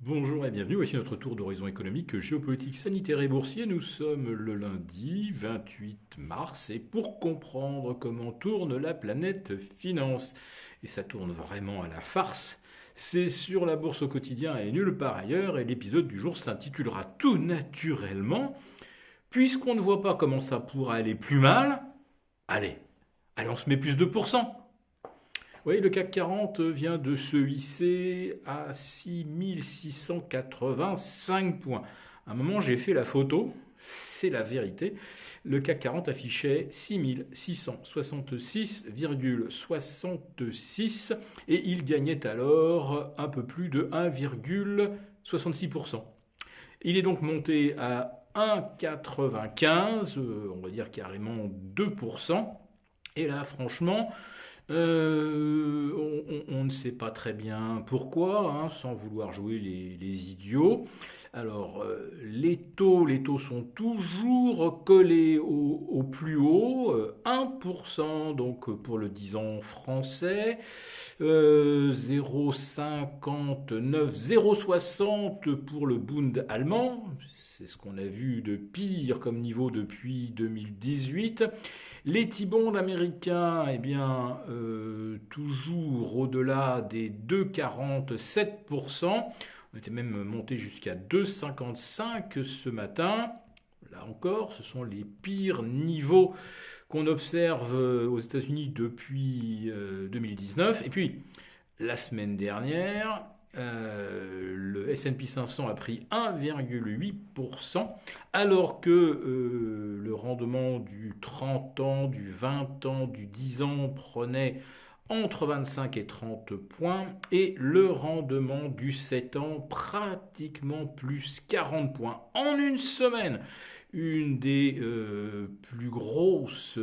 Bonjour et bienvenue, voici notre tour d'horizon économique, géopolitique, sanitaire et boursier. Nous sommes le lundi 28 mars et pour comprendre comment tourne la planète finance, et ça tourne vraiment à la farce, c'est sur la bourse au quotidien et nulle part ailleurs, et l'épisode du jour s'intitulera tout naturellement, puisqu'on ne voit pas comment ça pourra aller plus mal, allez, on se met plus de pourcents. Oui, le CAC 40 vient de se hisser à 6685 points. À un moment, j'ai fait la photo, c'est la vérité. Le CAC 40 affichait 6666,66 et il gagnait alors un peu plus de 1,66%. Il est donc monté à 1,95, on va dire carrément 2%. Et là, franchement, on ne sait pas très bien pourquoi, hein, sans vouloir jouer les idiots. Alors, les taux sont toujours collés au plus haut, 1% donc pour le 10 ans français, 0,59, 0,60 pour le Bund allemand. C'est ce qu'on a vu de pire comme niveau depuis 2018. Les T-bonds américains, eh bien, toujours au-delà des 2,47%. On était même monté jusqu'à 2,55 ce matin. Là encore, ce sont les pires niveaux qu'on observe aux États-Unis depuis 2019. Et puis, la semaine dernière, le S&P 500 a pris 1,8%, alors que le rendement du 30 ans, du 20 ans, du 10 ans prenait entre 25 et 30 points, et le rendement du 7 ans pratiquement plus 40 points en une semaine. Une des plus grosses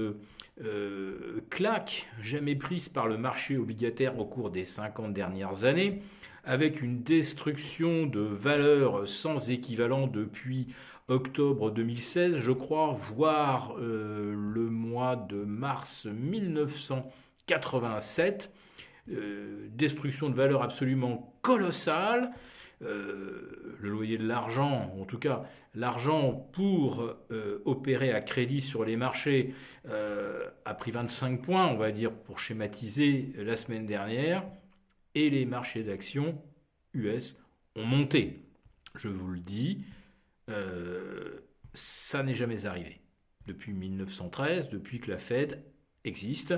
claques jamais prises par le marché obligataire au cours des 50 dernières années, avec une destruction de valeur sans équivalent depuis octobre 2016, je crois, voire le mois de mars 1987. Destruction de valeur absolument colossale. Le loyer de l'argent, en tout cas l'argent pour opérer à crédit sur les marchés, a pris 25 points, on va dire, pour schématiser, la semaine dernière, et les marchés d'actions US ont monté. Je vous le dis, ça n'est jamais arrivé. Depuis 1913, depuis que la Fed existe,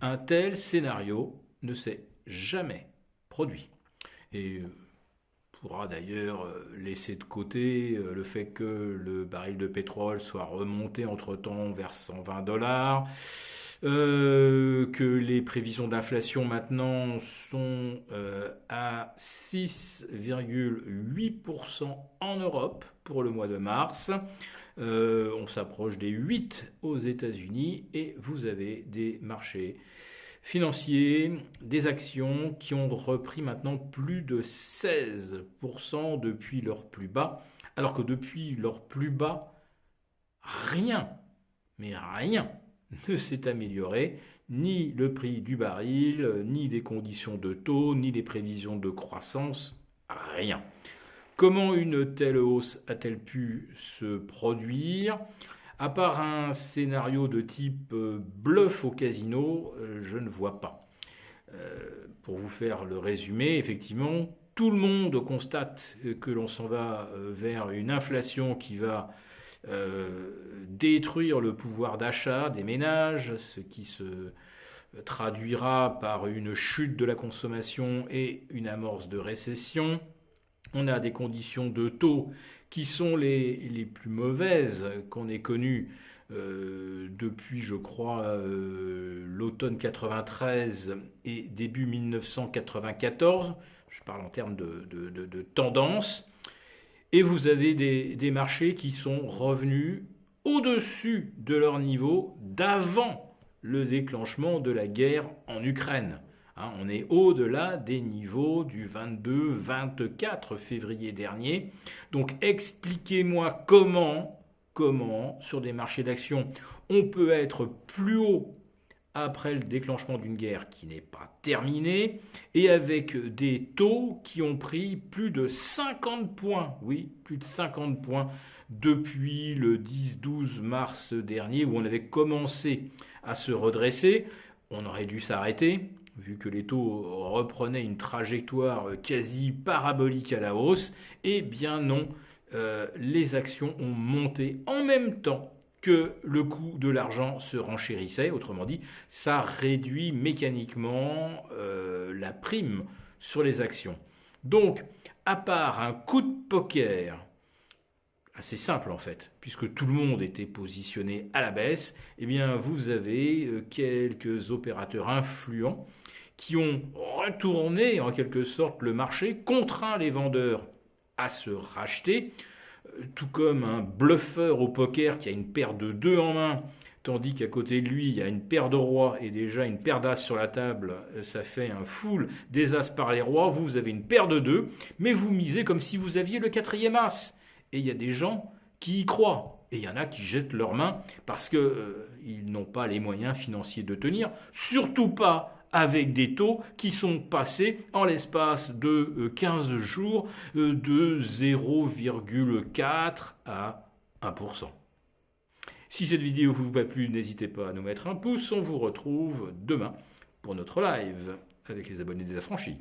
un tel scénario ne s'est jamais produit. Et pourra d'ailleurs laisser de côté le fait que le baril de pétrole soit remonté entre-temps vers 120 dollars, que les prévisions d'inflation maintenant sont à 6,8% en Europe pour le mois de mars. On s'approche des 8 aux États-Unis et vous avez des marchés financiers, des actions qui ont repris maintenant plus de 16% depuis leur plus bas, alors que depuis leur plus bas, rien, mais rien ne s'est amélioré, ni le prix du baril, ni les conditions de taux, ni les prévisions de croissance, rien. Comment une telle hausse a-t-elle pu se produire ? À part un scénario de type bluff au casino, je ne vois pas. Pour vous faire le résumé, effectivement, tout le monde constate que l'on s'en va vers une inflation qui va détruire le pouvoir d'achat des ménages, ce qui se traduira par une chute de la consommation et une amorce de récession. On a des conditions de taux qui sont les plus mauvaises qu'on ait connues depuis, je crois, l'automne 93 et début 1994. Je parle en termes de tendance. Et vous avez des marchés qui sont revenus au-dessus de leur niveau d'avant le déclenchement de la guerre en Ukraine. Hein, on est au-delà des niveaux du 22-24 février dernier. Donc expliquez-moi comment, sur des marchés d'actions, on peut être plus haut après le déclenchement d'une guerre qui n'est pas terminée, et avec des taux qui ont pris plus de 50 points, oui, plus de 50 points depuis le 10-12 mars dernier, où on avait commencé à se redresser. On aurait dû s'arrêter, vu que les taux reprenaient une trajectoire quasi parabolique à la hausse. Eh bien non, les actions ont monté en même temps que le coût de l'argent se renchérissait. Autrement dit, ça réduit mécaniquement la prime sur les actions. Donc, à part un coup de poker assez simple en fait, puisque tout le monde était positionné à la baisse, eh bien vous avez quelques opérateurs influents qui ont retourné en quelque sorte le marché, contraint les vendeurs à se racheter, tout comme un bluffeur au poker qui a une paire de 2 en main, tandis qu'à côté de lui, il y a une paire de rois et déjà une paire d'as sur la table, ça fait un full des as par les rois, vous avez une paire de 2, mais vous misez comme si vous aviez le quatrième as. Et il y a des gens qui y croient. Et il y en a qui jettent leurs mains parce qu'ils n'ont pas les moyens financiers de tenir, surtout pas avec des taux qui sont passés en l'espace de 15 jours de 0,4 à 1%. Si cette vidéo vous a plu, n'hésitez pas à nous mettre un pouce. On vous retrouve demain pour notre live avec les abonnés des affranchis.